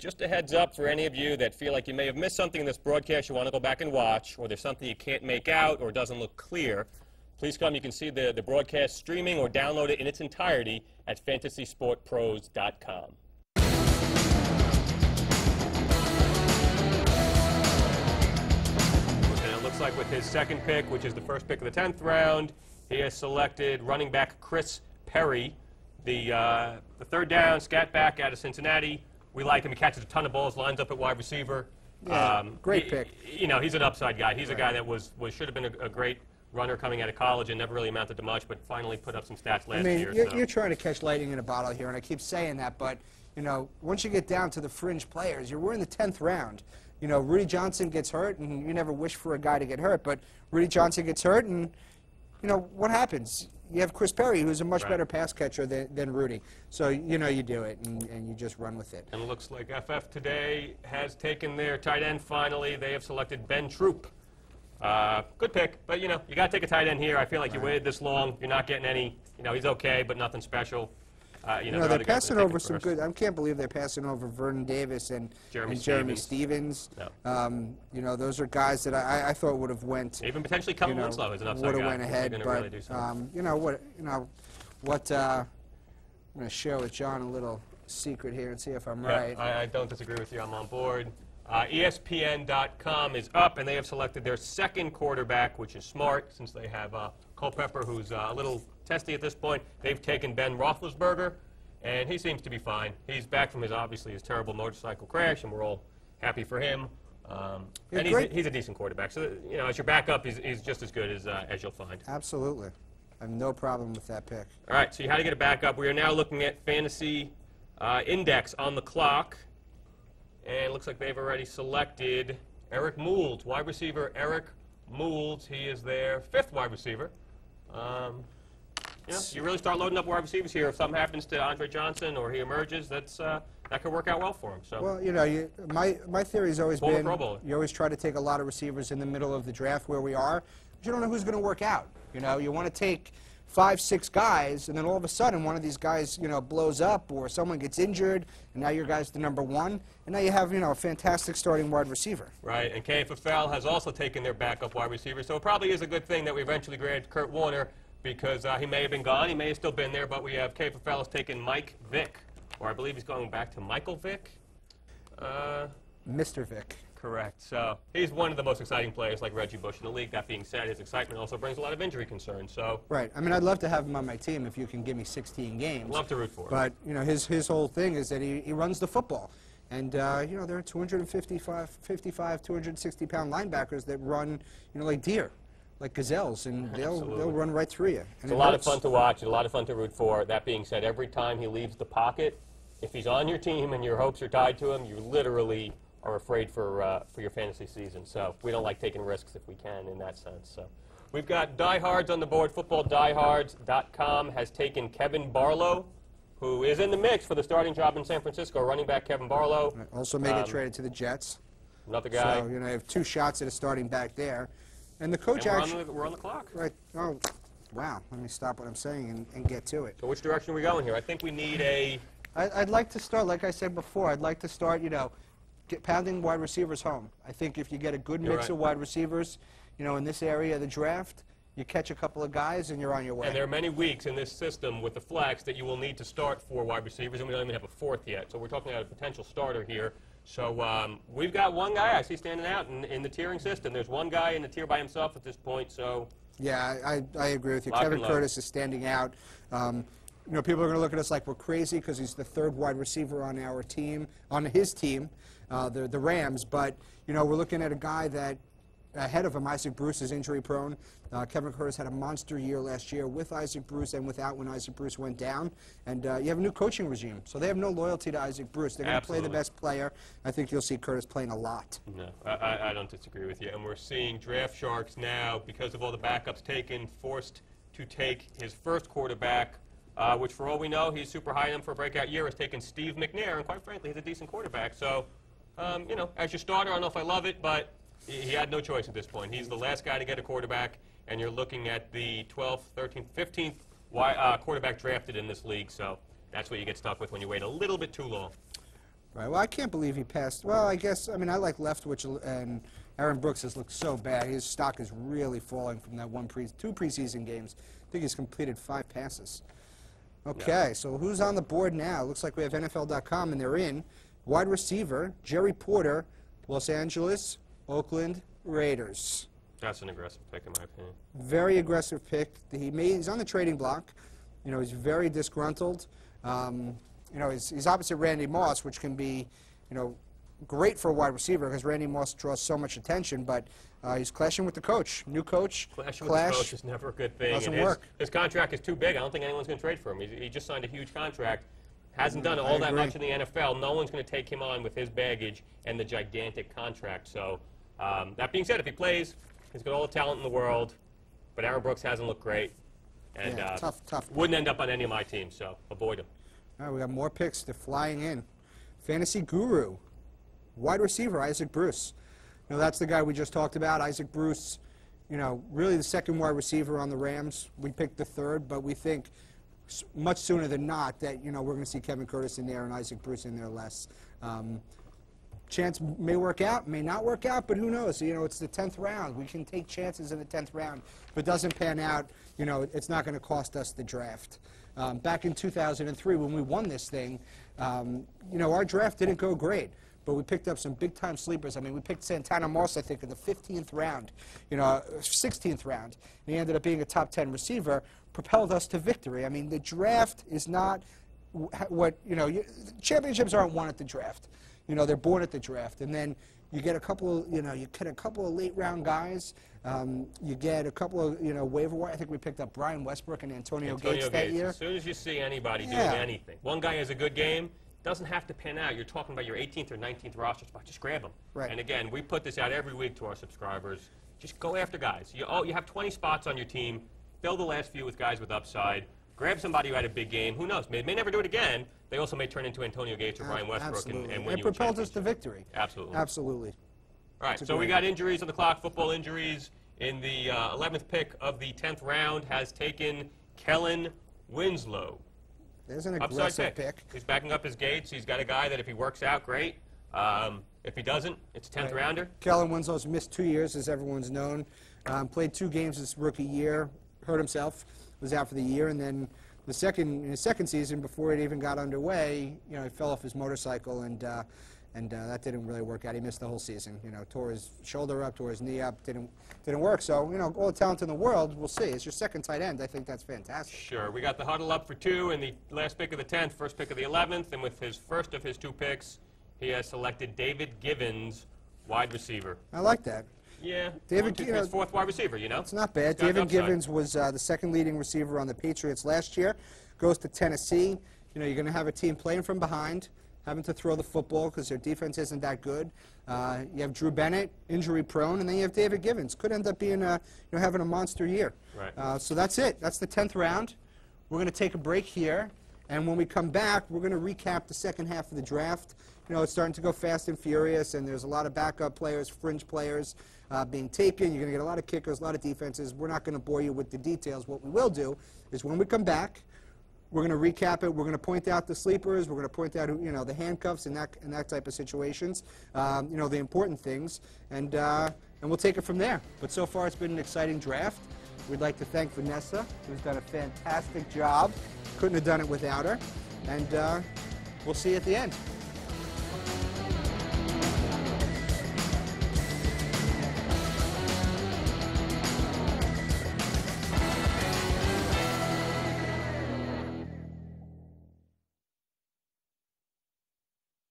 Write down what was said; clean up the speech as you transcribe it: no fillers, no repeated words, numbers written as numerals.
Just a heads up for any of you that feel like you may have missed something in this broadcast you want to go back and watch, or there's something you can't make out or doesn't look clear, please come. You can see the broadcast streaming or download it in its entirety at fantasysportpros.com. And it looks like with his second pick, which is the first pick of the 10th round, he has selected running back Chris Perry, the third down scat back out of Cincinnati. We like him. He catches a ton of balls, lines up at wide receiver. Yeah, great pick. You know, he's an upside guy. He's a guy that should have been a great runner coming out of college and never really amounted to much, but finally put up some stats last year. You're trying to catch lightning in a bottle here, and I keep saying that, but, you know, once you get down to the fringe players, we're in the 10th round. You know, Rudy Johnson gets hurt, and you never wish for a guy to get hurt, but Rudy Johnson gets hurt, and, you know, what happens? You have Chris Perry, who's a much better pass catcher than Rudy. So, you know, you do it, and you just run with it. And it looks like FF today has taken their tight end finally. They have selected Ben Troop. Good pick, but, you know, you got to take a tight end here. I feel like you waited this long. You're not getting any, you know, he's okay, but nothing special. You know, they're passing over some good. I can't believe they're passing over Vernon Davis and Jeremy Stevens. No. You know, those are guys that I thought would have went. Even potentially Kellen Winslow is an upside guy. Would have went ahead, but really you know what? I'm going to share with John a little secret here and see if I'm right. I don't disagree with you. I'm on board. ESPN.com is up, and they have selected their second quarterback, which is smart since they have Culpepper, who's a little testy at this point. They've taken Ben Roethlisberger, and he seems to be fine. He's back from obviously his terrible motorcycle crash, and we're all happy for him. And he's a decent quarterback. So, you know, as your backup, he's just as good as you'll find. Absolutely. I have no problem with that pick. All right, so how to get a backup. We are now looking at Fantasy Index on the clock. And it looks like they've already selected Eric Moulds, wide receiver Eric Moulds. He is their fifth wide receiver. You know, you really start loading up wide receivers here. If something happens to Andre Johnson or he emerges, that could work out well for him. So. Well, you know, my theory has always been you always try to take a lot of receivers in the middle of the draft where we are, but you don't know who's going to work out. You know, you want to take 5, 6 guys, and then all of a sudden one of these guys, you know, blows up or someone gets injured, and now your guy's the #1, and now you have, you know, a fantastic starting wide receiver. Right, and KFFL has also taken their backup wide receiver, so it probably is a good thing that we eventually grabbed Kurt Warner because he may have been gone, he may have still been there, but we have KFFL has taken Mike Vick, or I believe he's going back to Michael Vick. Mr. Vick. Correct. So he's one of the most exciting players like Reggie Bush in the league. That being said, his excitement also brings a lot of injury concerns. So right. I mean, I'd love to have him on my team if you can give me 16 games. Love to root for him. But, you know, his whole thing is that he runs the football. And, you know, there are 255, 260-pound linebackers that run, you know, like deer, like gazelles, and they'll run right through you. And it's a lot of fun to watch. It's a lot of fun to root for. That being said, every time he leaves the pocket, if he's on your team and your hopes are tied to him, you literally are afraid for your fantasy season. So we don't like taking risks if we can in that sense. So we've got diehards on the board. FootballDiehards.com has taken Kevin Barlow, who is in the mix for the starting job in San Francisco. Running back Kevin Barlow. Also may get traded to the Jets. Another guy. So, you know, I have 2 shots at a starting back there. And the coach actually... We're on the clock. Right. Oh, wow. Let me stop what I'm saying and get to it. So which direction are we going here? I think we need a... I'd like to start, like I said before, I'd like to start, you know, pounding wide receivers home. I think if you get a good mix of wide receivers, you know, in this area of the draft, you catch a couple of guys and you're on your way. And there are many weeks in this system with the flex that you will need to start 4 wide receivers, and we don't even have a 4th yet. So we're talking about a potential starter here. So we've got one guy I see standing out in the tiering system. There's one guy in the tier by himself at this point. So yeah, I agree with you. Kevin Curtis is standing out. You know, people are going to look at us like we're crazy because he's the 3rd wide receiver on our team, on his team, the Rams. But, you know, we're looking at a guy that ahead of him, Isaac Bruce is injury prone. Kevin Curtis had a monster year last year with Isaac Bruce and without when Isaac Bruce went down. And you have a new coaching regime, so they have no loyalty to Isaac Bruce. They're going to play the best player. I think you'll see Curtis playing a lot. No, I don't disagree with you. And we're seeing draft sharks now, because of all the backups taken, forced to take his first quarterback, which for all we know, he's super high in for a breakout year, has taken Steve McNair, and quite frankly, he's a decent quarterback. So, you know, as your starter, I don't know if I love it, but he had no choice at this point. He's the last guy to get a quarterback, and you're looking at the 12th, 13th, 15th quarterback drafted in this league. So that's what you get stuck with when you wait a little bit too long. Right. Well, I can't believe he passed. Well, I guess, I mean, I like Leftwich, and Aaron Brooks has looked so bad. His stock is really falling from that two preseason games. I think he's completed 5 passes. Okay, yeah. So who's on the board now? Looks like we have NFL.com, and they're in. Wide receiver, Jerry Porter, Los Angeles, Oakland Raiders. That's an aggressive pick, in my opinion. Very aggressive pick. He's on the trading block. You know, he's very disgruntled. You know, he's opposite Randy Moss, which can be, you know, great for a wide receiver because Randy Moss draws so much attention, but he's clashing with the coach. New coach. Clashing with the coach is never a good thing. Doesn't work. His contract is too big. I don't think anyone's going to trade for him. He just signed a huge contract. Hasn't done all that much in the NFL. No one's going to take him on with his baggage and the gigantic contract. So that being said, if he plays, he's got all the talent in the world, but Aaron Brooks hasn't looked great. And yeah, tough. Wouldn't end up on any of my teams, so avoid him. All right, we got more picks. They're flying in. Fantasy Guru, wide receiver, Isaac Bruce. You know, that's the guy we just talked about. Isaac Bruce, you know, really the second wide receiver on the Rams. We picked the third, but we think much sooner than not that, you know, we're going to see Kevin Curtis in there and Isaac Bruce in there less. Chance may work out, may not work out, but who knows? You know, it's the 10th round. We can take chances in the 10th round. If it doesn't pan out, you know, it's not going to cost us the draft. Back in 2003, when we won this thing, you know, our draft didn't go great, but we picked up some big-time sleepers. I mean, we picked Santana Moss, I think, in the 15th round, you know, 16th round. And he ended up being a top 10 receiver, propelled us to victory. I mean, the draft is not what, you know, championships aren't won at the draft. You know, they're born at the draft, and then you get a couple of, you know, late round guys. You get a couple of, you know, waiver wire. I think we picked up Brian Westbrook and Antonio Gates that year. As soon as you see anybody doing anything, one guy has a good game, doesn't have to pan out. You're talking about your 18th or 19th roster spot. Just grab them. Right. And again, we put this out every week to our subscribers. Just go after guys. You have 20 spots on your team. Fill the last few with guys with upside. Grab somebody who had a big game. Who knows? May never do it again. They also may turn into Antonio Gates or Brian Westbrook and win you a propelled us to victory. Absolutely. Absolutely. All right, so we got injuries on the clock, football injuries. In the 11th pick of the 10th round has taken Kellen Winslow. There's an aggressive pick. He's backing up his Gates. He's got a guy that if he works out, great. If he doesn't, it's a 10th rounder. Kellen Winslow's missed 2 years, as everyone's known. Played 2 games his rookie year, hurt himself, was out for the year, and then in his second season, before it even got underway, you know, he fell off his motorcycle, and that didn't really work out. He missed the whole season. You know, tore his shoulder up, tore his knee up, didn't work. So, you know, all the talent in the world, we'll see. It's your second tight end. I think that's fantastic. Sure. We got the huddle up for 2 in the last pick of the 10th, first pick of the 11th, and with his first of his 2 picks, he has selected David Givens, wide receiver. I like that. Yeah, David, his 4th wide receiver, you know. It's not bad. David Givens was the second leading receiver on the Patriots last year. Goes to Tennessee. You know, you're going to have a team playing from behind, having to throw the football because their defense isn't that good. You have Drew Bennett, injury prone, and then you have David Givens. Could end up being, having a monster year. Right. So that's it. That's the 10th round. We're going to take a break here, and when we come back, we're going to recap the second half of the draft. You know, it's starting to go fast and furious, and there's a lot of backup players, fringe players being taken. You're going to get a lot of kickers, a lot of defenses. We're not going to bore you with the details. What we will do is when we come back, we're going to recap it. We're going to point out the sleepers. We're going to point out, you know, the handcuffs and that type of situations. You know, the important things, and we'll take it from there. But so far, it's been an exciting draft. We'd like to thank Vanessa, who's done a fantastic job. Couldn't have done it without her. And we'll see you at the end.